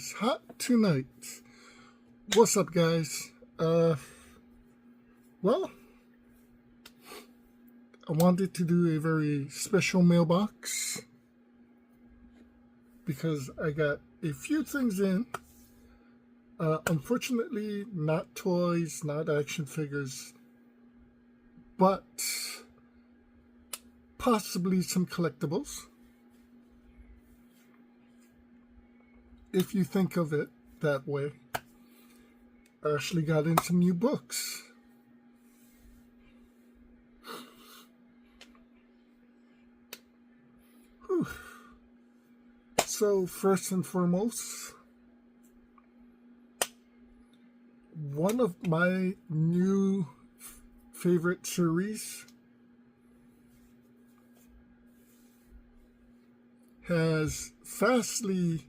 is hot tonight. What's up, guys? Well, I wanted to do a very special mailbox because I got a few things in. Unfortunately, not toys, not action figures, but possibly some collectibles. If you think of it that way. I actually got in some new books. Whew. So first and foremost, one of my new favorite series has fastly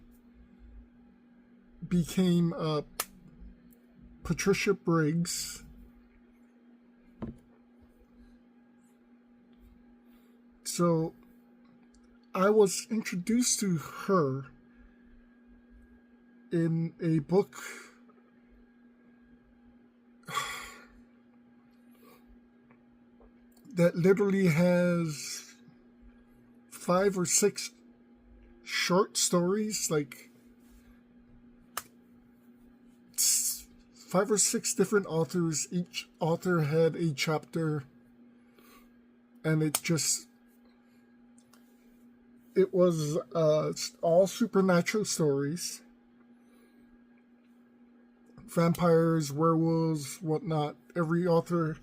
became Patricia Briggs. So I was introduced to her in a book that literally has 5 or 6 short stories, like 5 or 6 different authors. Each author had a chapter, and it was all supernatural stories, vampires, werewolves, whatnot. Every author,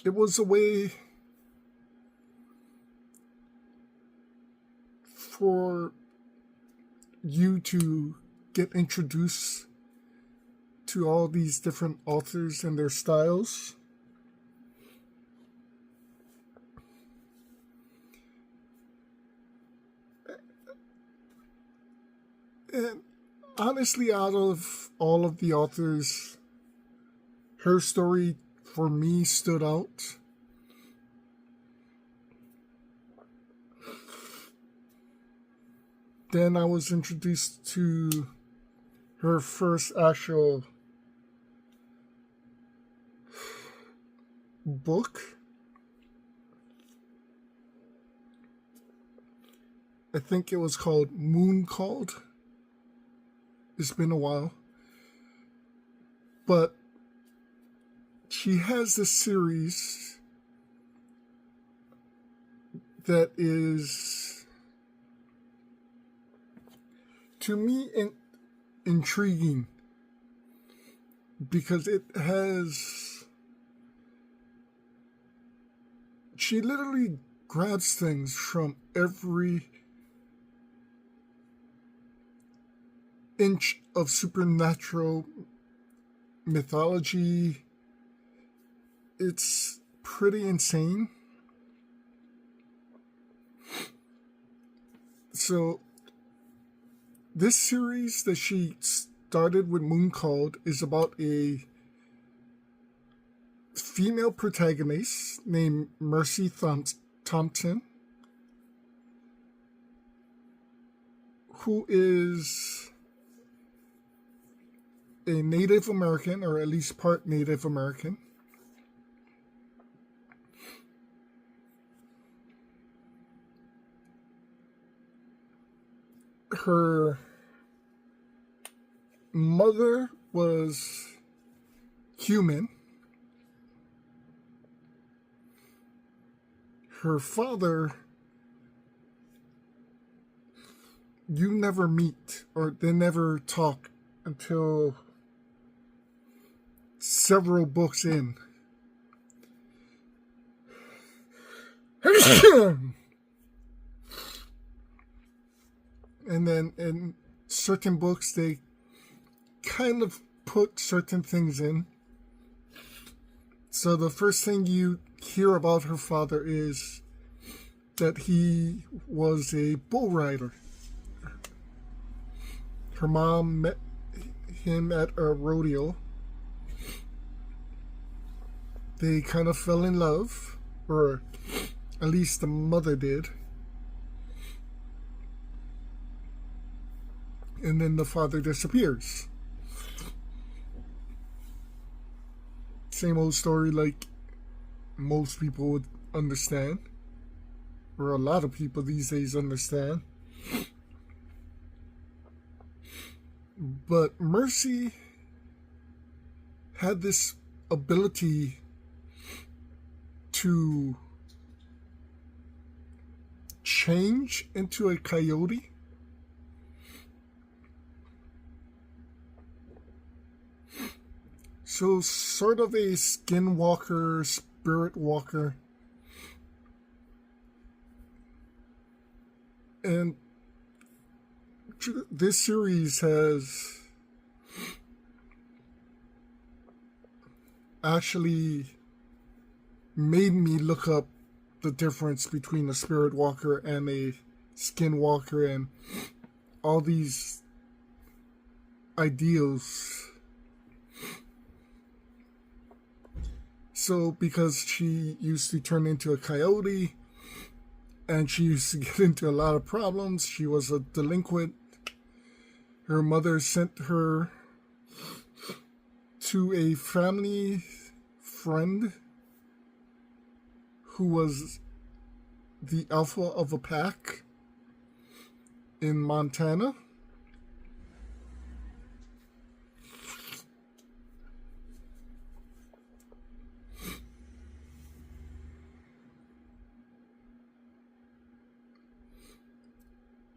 it was a way for you to get introduced to all these different authors and their styles. And honestly, out of all of the authors, her story for me stood out. Then I was introduced to her first actual book. I think it was called Moon Called. It's been a while. But she has this series that is, to me, intriguing, because she literally grabs things from every inch of supernatural mythology. It's pretty insane. So this series that she started with, Moon Called, is about a female protagonist named Mercy Thompson, who is a Native American, or at least part Native American. Her mother was human. Her father, you never meet, or they never talk until several books in. And then in certain books, they kind of put certain things in. So the first thing you hear about her father is that he was a bull rider. Her mom met him at a rodeo. They kind of fell in love, or at least the mother did. and then the father disappears. Same old story like most people would understand, or a lot of people these days understand. But Mercy had this ability to change into a coyote. So sort of a skinwalker, spirit walker. And this series has actually made me look up the difference between a spirit walker and a skinwalker and all these ideals. So because she used to turn into a coyote and she used to get into a lot of problems, she was a delinquent. Her mother sent her to a family friend who was the alpha of a pack in Montana.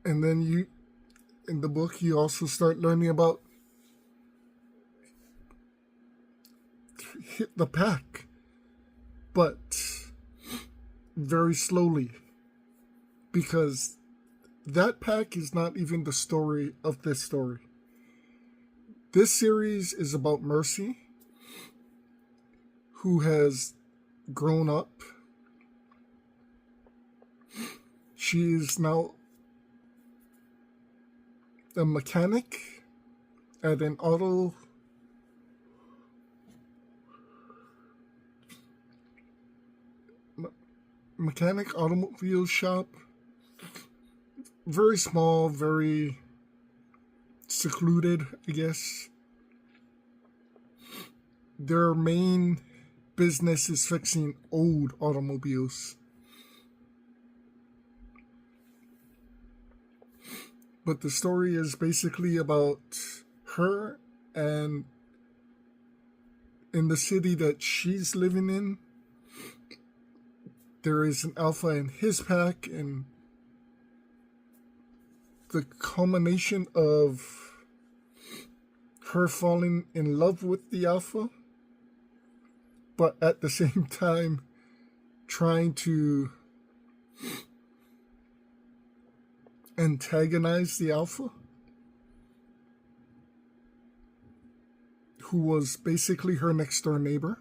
And then in the book, you also start learning about the pack, but very slowly, because that pack is not even the story of this story. This series is about Mercy, who has grown up. She is now a mechanic at an automobile shop. Very small, very secluded, I guess. Their main business is fixing old automobiles. But the story is basically about her, and in the city that she's living in, there is an alpha in his pack, and the culmination of her falling in love with the alpha, but at the same time trying to antagonize the alpha, who was basically her next door neighbor.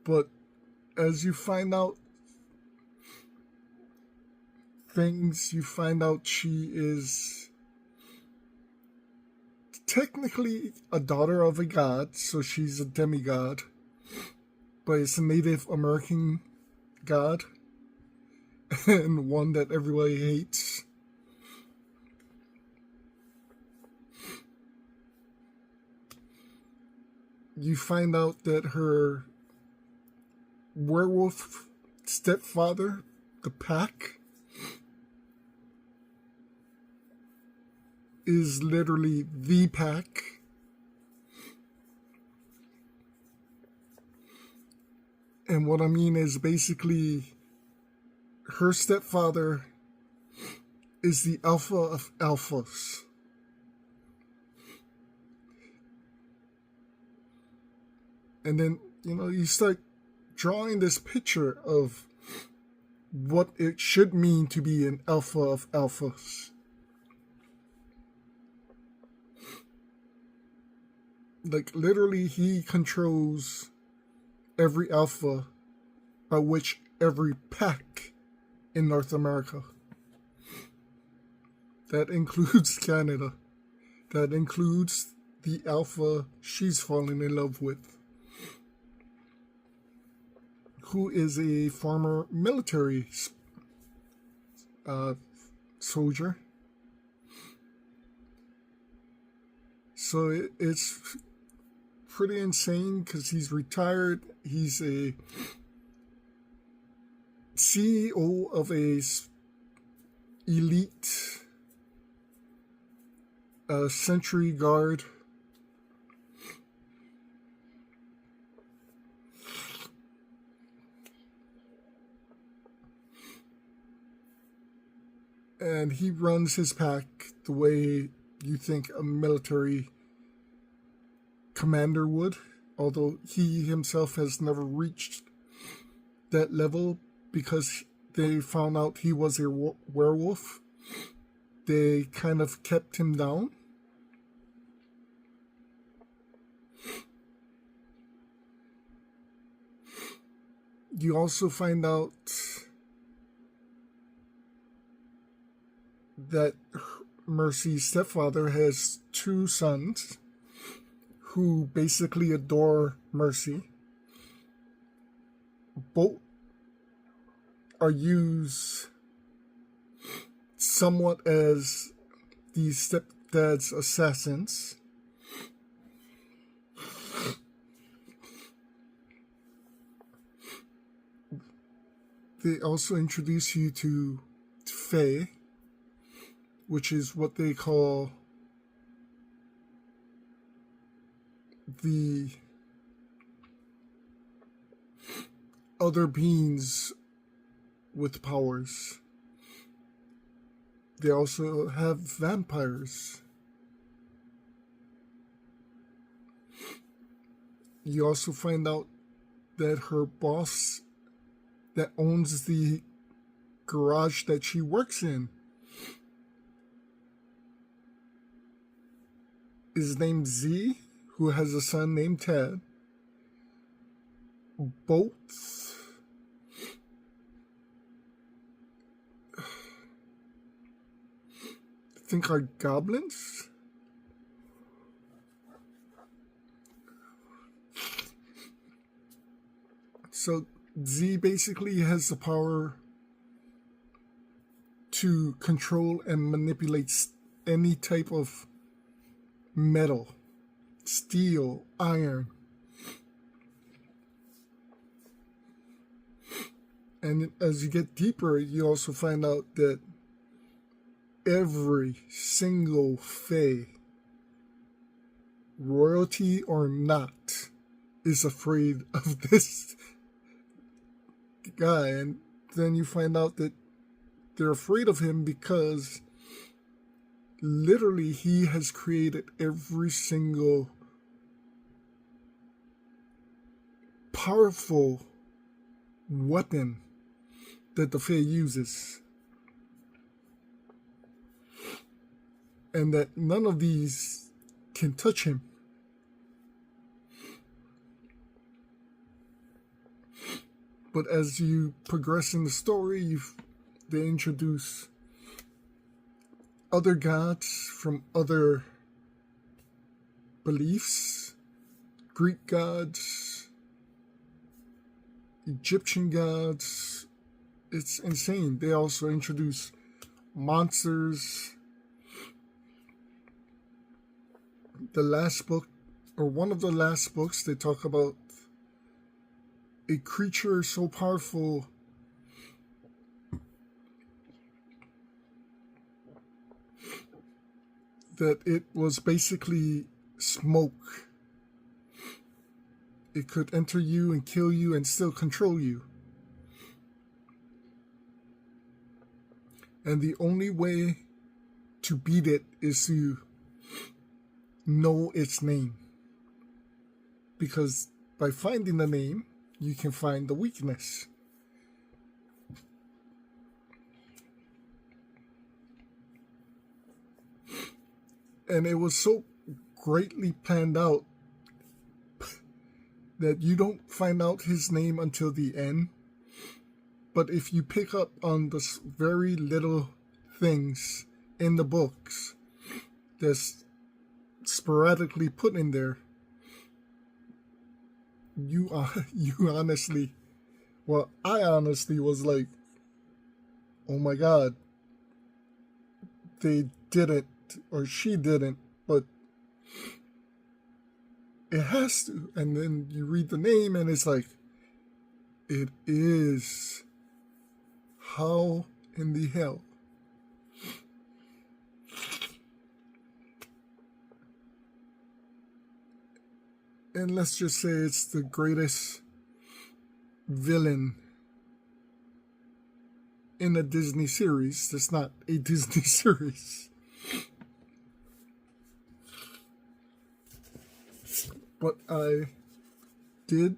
But as you find out things, you find out she is technically a daughter of a god, so she's a demigod, but it's a Native American god, and one that everybody hates. You find out that her werewolf stepfather, the pack, is literally the pack. And what I mean is basically her stepfather is the alpha of alphas. And then, you start drawing this picture of what it should mean to be an alpha of alphas. Like, literally, he controls every alpha, by which every pack in North America. That includes Canada. That includes the alpha she's falling in love with. who is a former military soldier. So it's pretty insane because he's retired. He's a CEO of a elite Century Guard. And he runs his pack the way you think a military commander would, although he himself has never reached that level because they found out he was a werewolf. They kind of kept him down. You also find out that Mercy's stepfather has two sons who basically adore Mercy. Both are used somewhat as the stepdad's assassins. They also introduce you to Faye, which is what they call the other beings with powers. They also have vampires. You also find out that her boss that owns the garage that she works in is named Z, who has a son named Ted. Both I think are goblins. So Z basically has the power to control and manipulate any type of metal, steel, iron. And as you get deeper, you also find out that every single Fae, royalty or not, is afraid of this guy. And then you find out that they're afraid of him because literally he has created every single powerful weapon that the Fae uses. And that none of these can touch him. But as you progress in the story, they introduce other gods from other beliefs, Greek gods, Egyptian gods. It's insane. They also introduce monsters. The last book, or one of the last books, they talk about a creature so powerful that it was basically smoke. It could enter you and kill you and still control you. And the only way to beat it is to know its name. Because by finding the name, you can find the weakness. And it was so greatly planned out that you don't find out his name until the end. But if you pick up on the very little things in the books that's sporadically put in there, you honestly Well, I honestly was like, oh my god, they didn't, or she didn't, but it has to. And then you read the name and it's like, it is. How in the hell? And let's just say it's the greatest villain in a Disney series that's not a Disney series. But I did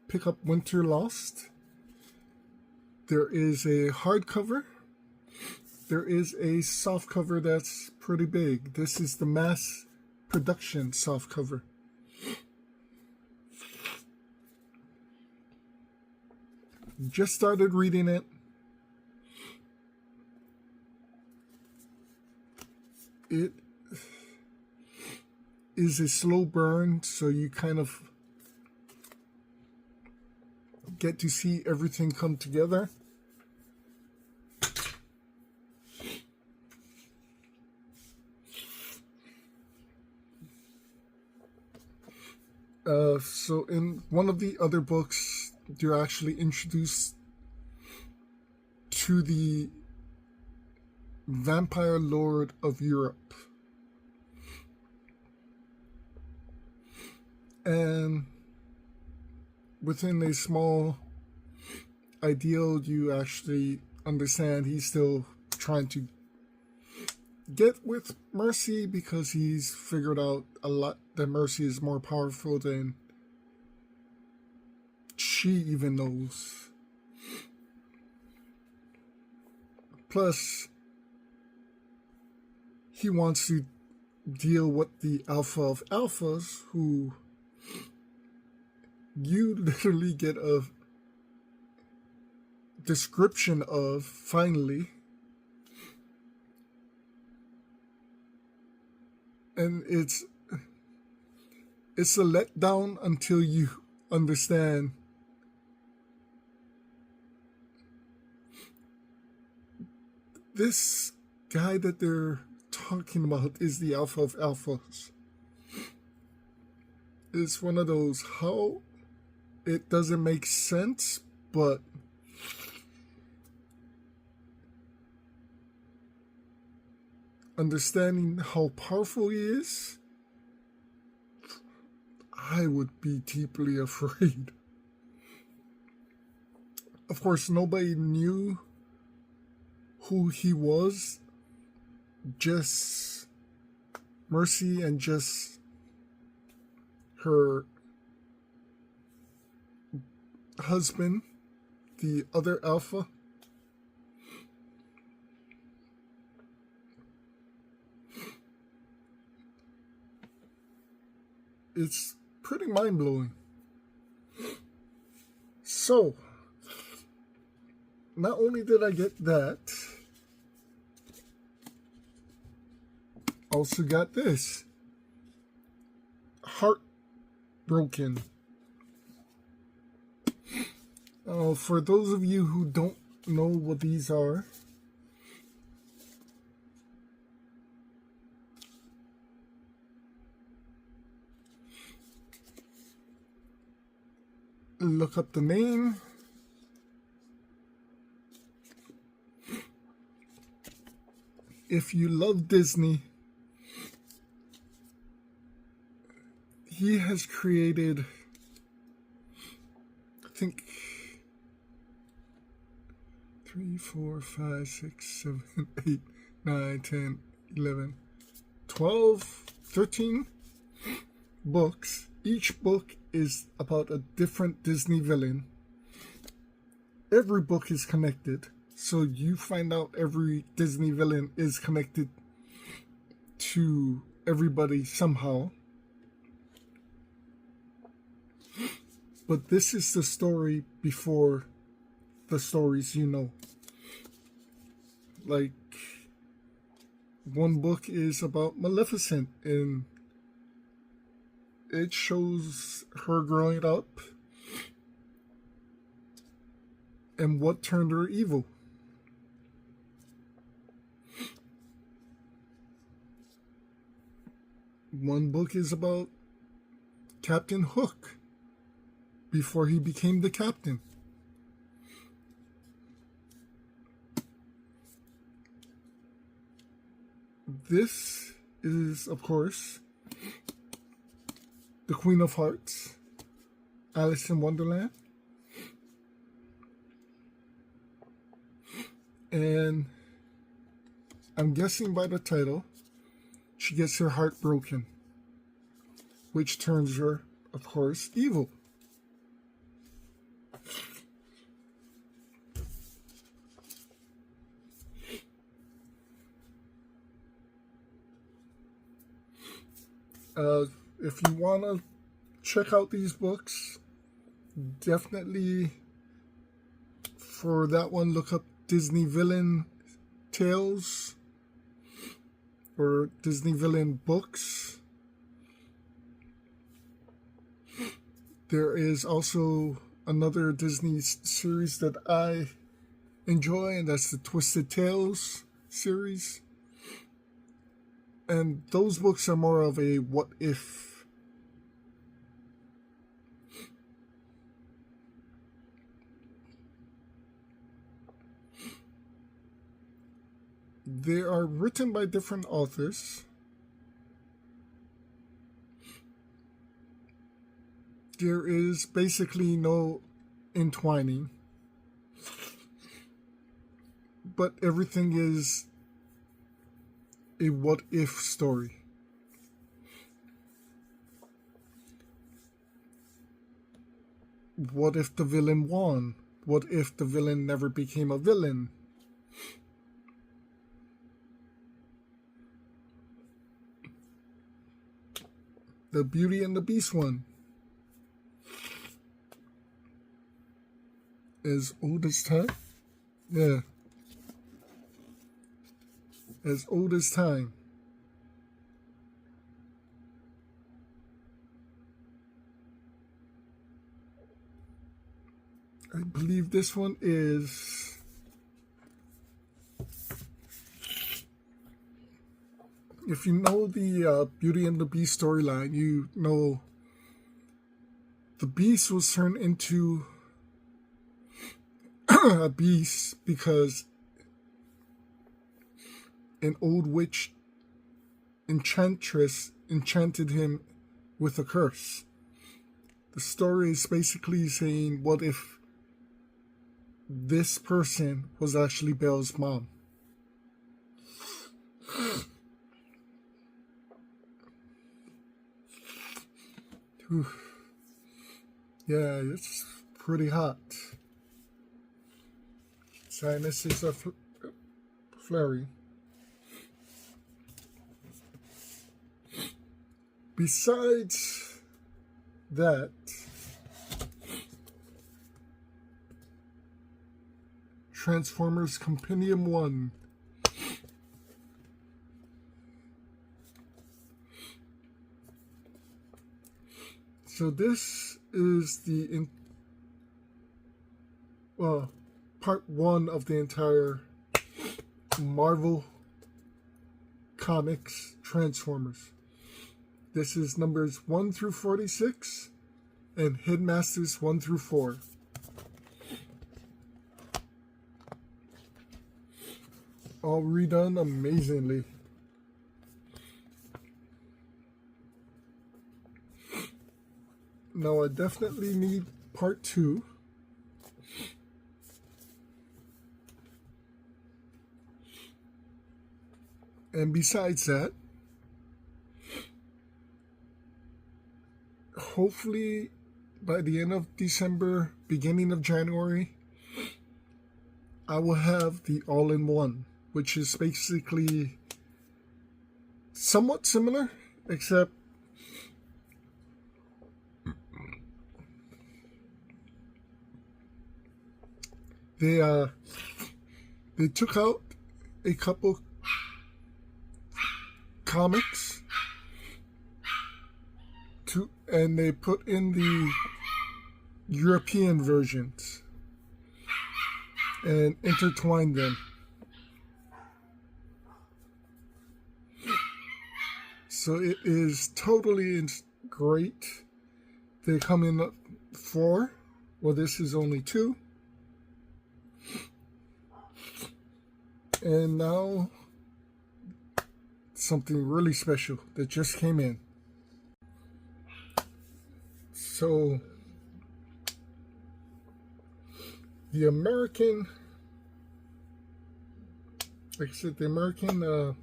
pick up Winter Lost. There is a hardcover. There is a softcover that's pretty big. This is the mass production softcover. Just started reading it. It is a slow burn, so you kind of get to see everything come together. So in one of the other books, you're actually introduced to the Vampire Lord of Europe. And within a small ideal, you actually understand he's still trying to get with Mercy because he's figured out a lot that Mercy is more powerful than she even knows. Plus, he wants to deal with the Alpha of Alphas, who you literally get a description of finally. And it's a letdown until you understand this guy that they're talking about is the Alpha of Alphas. It's one of those, how it doesn't make sense, but understanding how powerful he is, I would be deeply afraid. Of course, nobody knew who he was, just Mercy and just her husband, the other Alpha. It's pretty mind-blowing. So, not only did I get that, also got this. Heartbroken. For those of you who don't know what these are, look up the name. If you love Disney, he has created, I think, 3, 4, 5, 6, 7, 8, 9, 10, 11, 12, 13 books. Each book is about a different Disney villain. Every book is connected, so you find out every Disney villain is connected to everybody somehow. But this is the story before the stories you know. Like, one book is about Maleficent, and it shows her growing up. and what turned her evil. One book is about Captain Hook before he became the captain. This is, of course, the Queen of Hearts, Alice in Wonderland. And I'm guessing by the title, she gets her heart broken, which turns her, of course, evil. If you want to check out these books, definitely for that one, look up Disney Villain Tales or Disney Villain Books. There is also another Disney series that I enjoy, and that's the Twisted Tales series. And those books are more of a what if. They are written by different authors. There is basically no entwining, but everything is a what if story. What if the villain won? What if the villain never became a villain? The Beauty and the Beast one. As old as time? Yeah. As old as time. I believe this one is if you know the Beauty and the Beast storyline, you know the Beast was turned into a beast because an old witch enchantress enchanted him with a curse. The story is basically saying, what if this person was actually Belle's mom? Whew. Yeah, it's pretty hot. Sinuses are flurry. Besides that, Transformers Compendium 1. So this is the part 1 of the entire Marvel Comics Transformers. This is numbers 1 through 46 and Headmasters 1 through 4. All redone amazingly. Now I definitely need part 2. And besides that, hopefully by the end of December, beginning of January, I will have the all-in-one, which is basically somewhat similar, except they took out a couple comics and they put in the European versions. and intertwine them. So it is totally great. They come in 4. Well, this is only 2. And now something really special that just came in. So the American, like I said, the American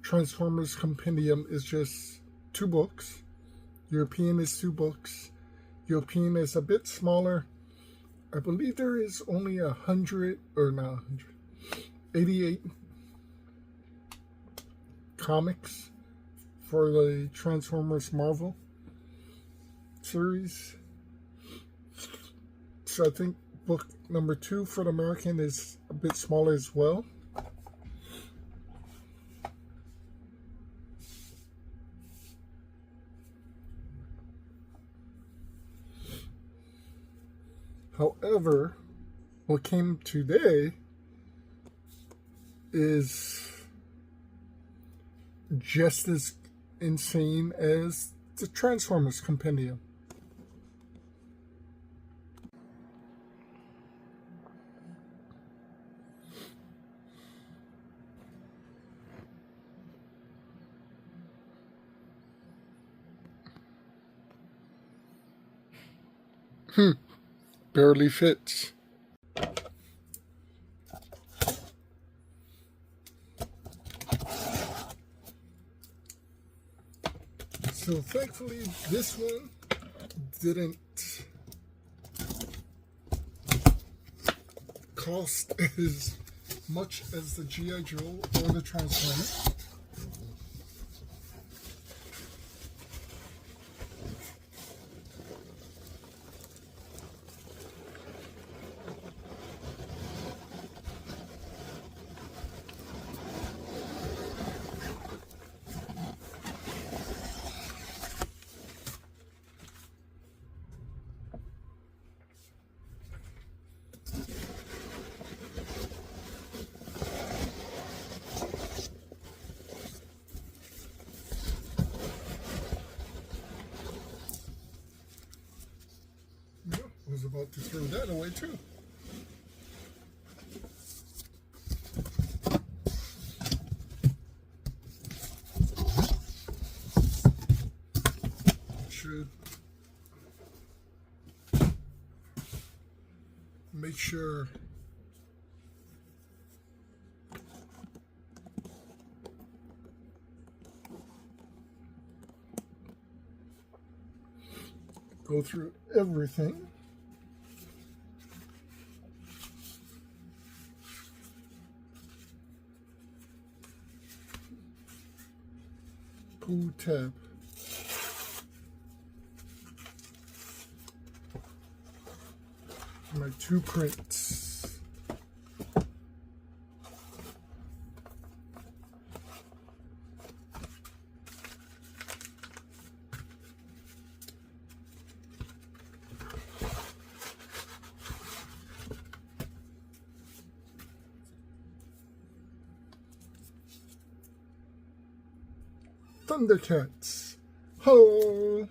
Transformers Compendium is just 2 books. European is 2 books. European is a bit smaller. I believe there is only 100, or not 100, 88 comics for the Transformers Marvel series. So I think book number 2 for the American is a bit smaller as well. However, what came today is just as insane as the Transformers Compendium. Barely fits. So thankfully this one didn't cost as much as the G.I. Joe or the Transformers. I was about to throw that away too. Should make sure go through everything. Pull tab. My 2 prints. Thundercats. Ho!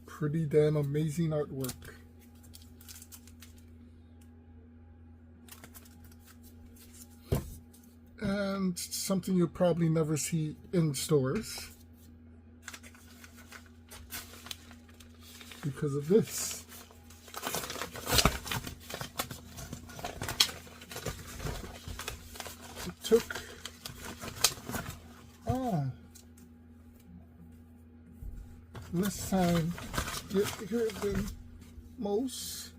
Pretty damn amazing artwork. And something you'll probably never see in stores because of this. It took less time to get here than most.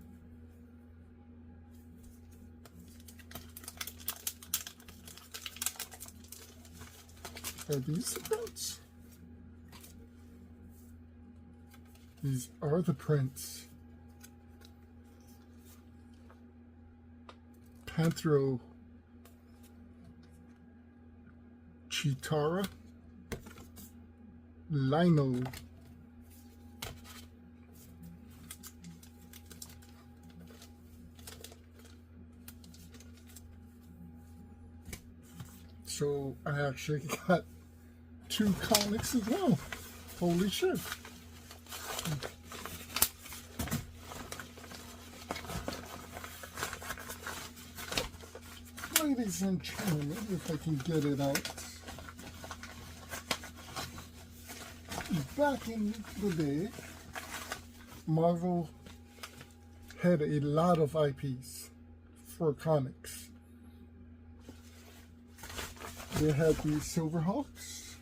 Are these the prints? These are the prints. Panthro Chitara, Lino. So I actually got 2 comics as well. Holy shit. Ladies and gentlemen, if I can get it out. Back in the day, Marvel had a lot of IPs for comics. They had the Silverhawks,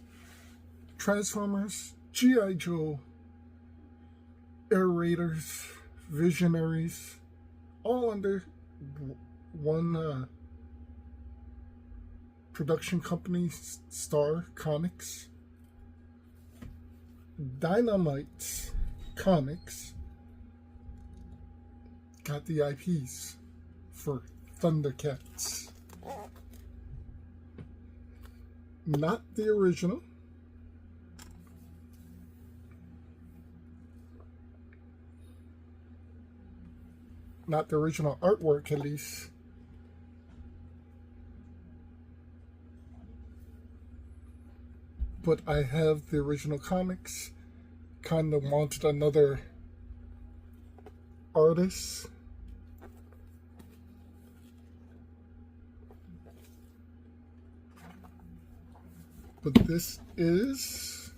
Transformers, G.I. Joe, Air Raiders, Visionaries, all under one production company, Star Comics. Dynamite Comics got the IPs for Thundercats. Not the original. Not the original artwork, at least. But I have the original comics. Kind of wanted another artist. But this is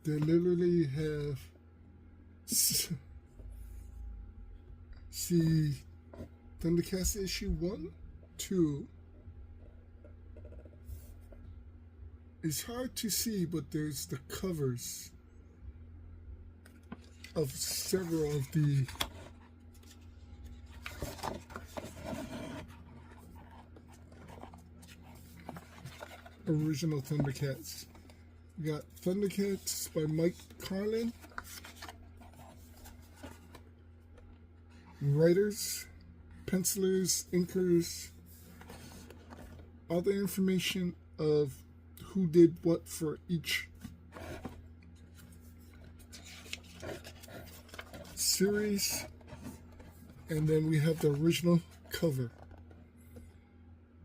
they literally have see Thundercats issue 1, 2. It's hard to see, but there's the covers of several of the original Thundercats. We got Thundercats by Mike Carlin. Writers, pencilers, inkers, all the information of who did what for each series, and then we have the original cover.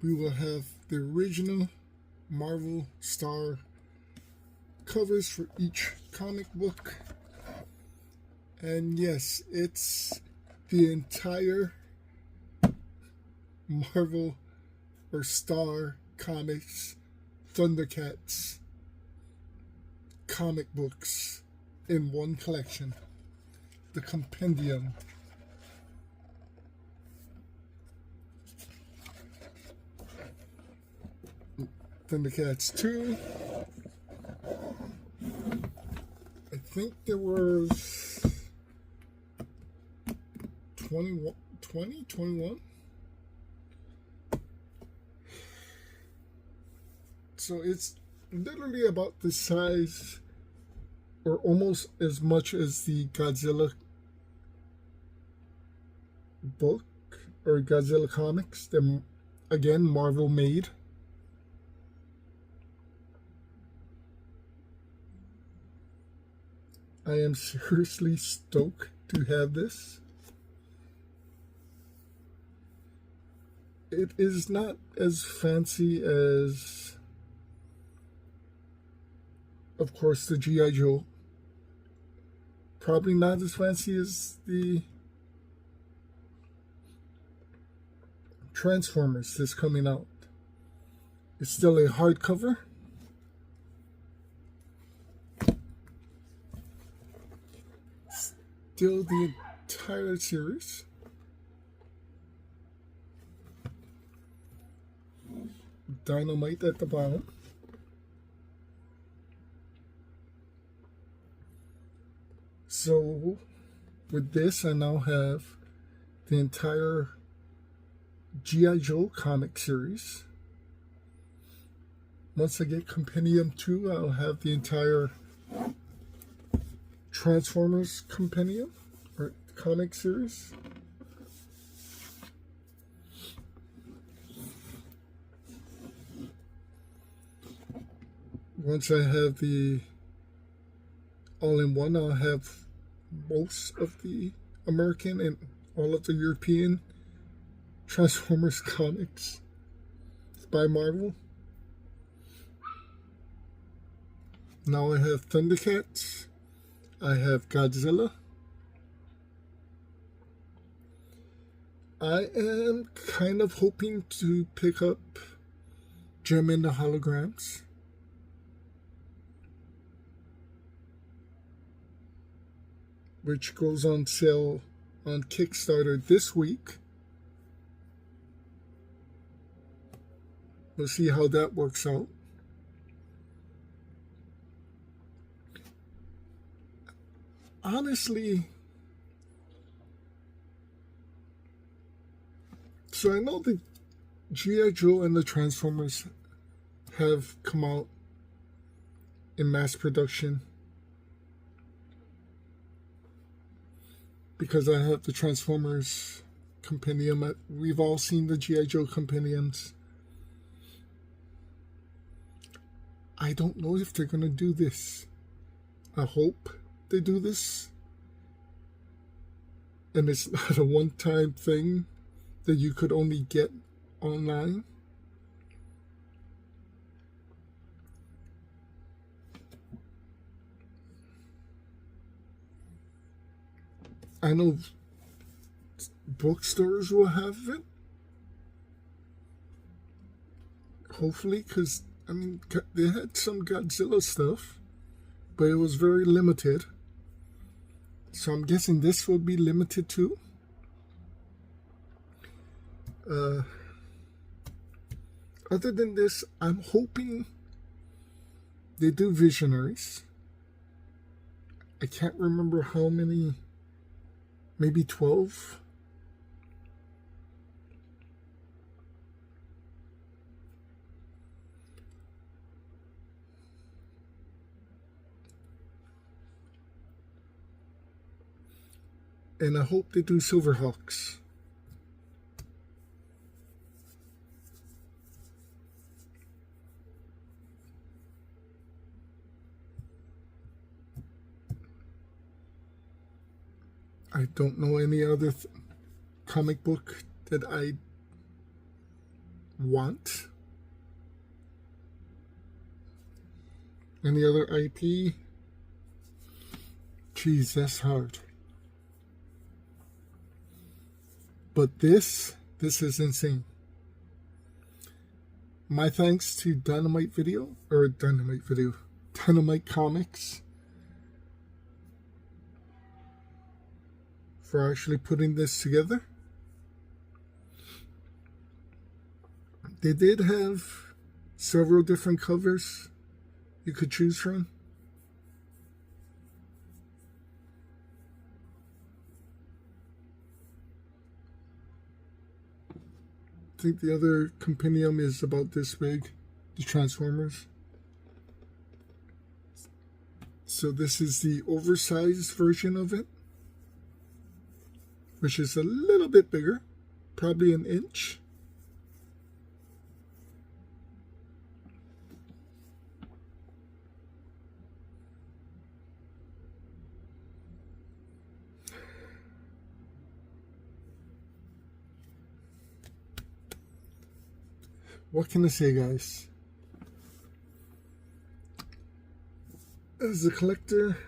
We will have the original Marvel Star covers for each comic book, and yes, it's the entire Marvel or Star Comics Thundercats comic books in one collection, the Compendium. Thundercats 2. I think there was 21. So it's literally about the size or almost as much as the Godzilla book or Godzilla comics that, again, Marvel made. I am seriously stoked to have this. It is not as fancy as, of course, the G.I. Joe. Probably not as fancy as the Transformers that's coming out. It's still a hardcover. Still the entire series. Dynamite at the bottom. So with this, I now have the entire G.I. Joe comic series, once I get Compendium 2, I'll have the entire Transformers Compendium, or comic series. Once I have the all-in-one, I'll have most of the American and all of the European Transformers comics by Marvel. Now I have Thundercats. I have Godzilla. I am kind of hoping to pick up Gem and the Holograms. Which goes on sale on Kickstarter this week. We'll see how that works out. Honestly, so I know the G.I. Joe and the Transformers have come out in mass production because I have the Transformers Compendium. We've all seen the G.I. Joe Compendiums. I don't know if they're going to do this. I hope they do this. And it's not a one-time thing that you could only get online. I know bookstores will have it. Hopefully, because, I mean, they had some Godzilla stuff, but it was very limited. So I'm guessing this will be limited too. Other than this, I'm hoping they do Visionaries. I can't remember how many, maybe 12. And I hope they do Silverhawks. I don't know any other comic book that I want. Any other IP? Jeez, that's hard. But this is insane. My thanks to Dynamite Comics for actually putting this together. They did have several different covers you could choose from. I think the other compendium is about this big, the Transformers. So this is the oversized version of it, which is a little bit bigger, probably an inch. What can I say, guys? As a collector,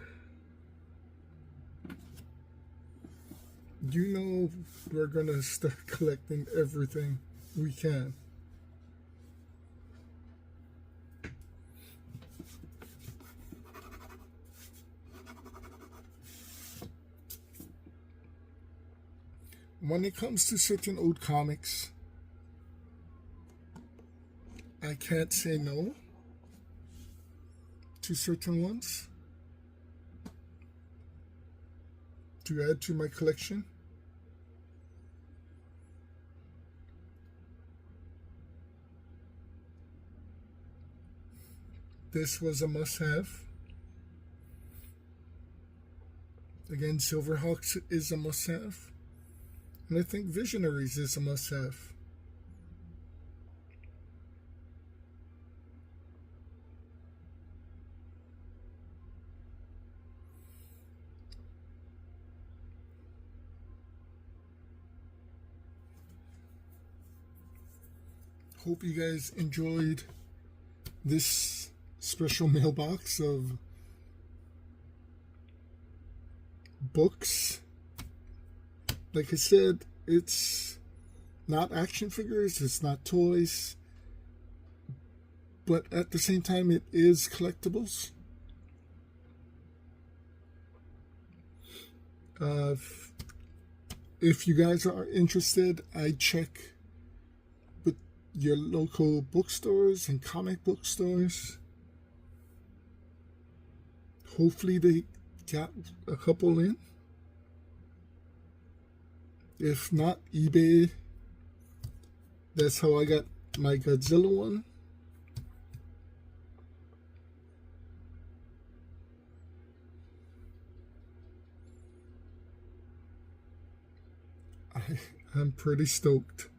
you know we're gonna start collecting everything we can. When it comes to certain old comics, I can't say no to certain ones to add to my collection. this was a must-have. Again, Silverhawks is a must-have. And I think Visionaries is a must-have. Hope you guys enjoyed this special mailbox of books. Like I said, it's not action figures, it's not toys, but at the same time it is collectibles. If you guys are interested, I check with your local bookstores and comic book stores. Hopefully they got a couple in. If not, eBay. That's how I got my Godzilla one. I'm pretty stoked.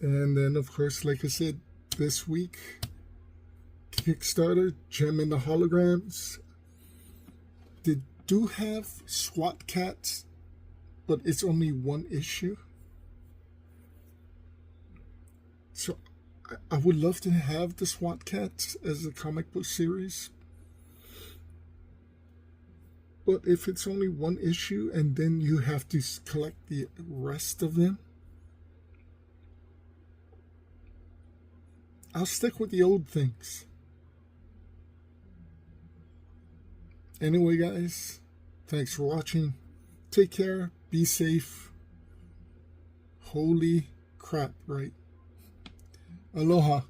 And then, of course, like I said, this week, Kickstarter, Gem in the Holograms. They do have SWAT Cats, but it's only one issue. So I would love to have the SWAT Cats as a comic book series. But if it's only one issue and then you have to collect the rest of them, I'll stick with the old things. Anyway, guys, thanks for watching. Take care. Be safe. Holy crap, right? Aloha.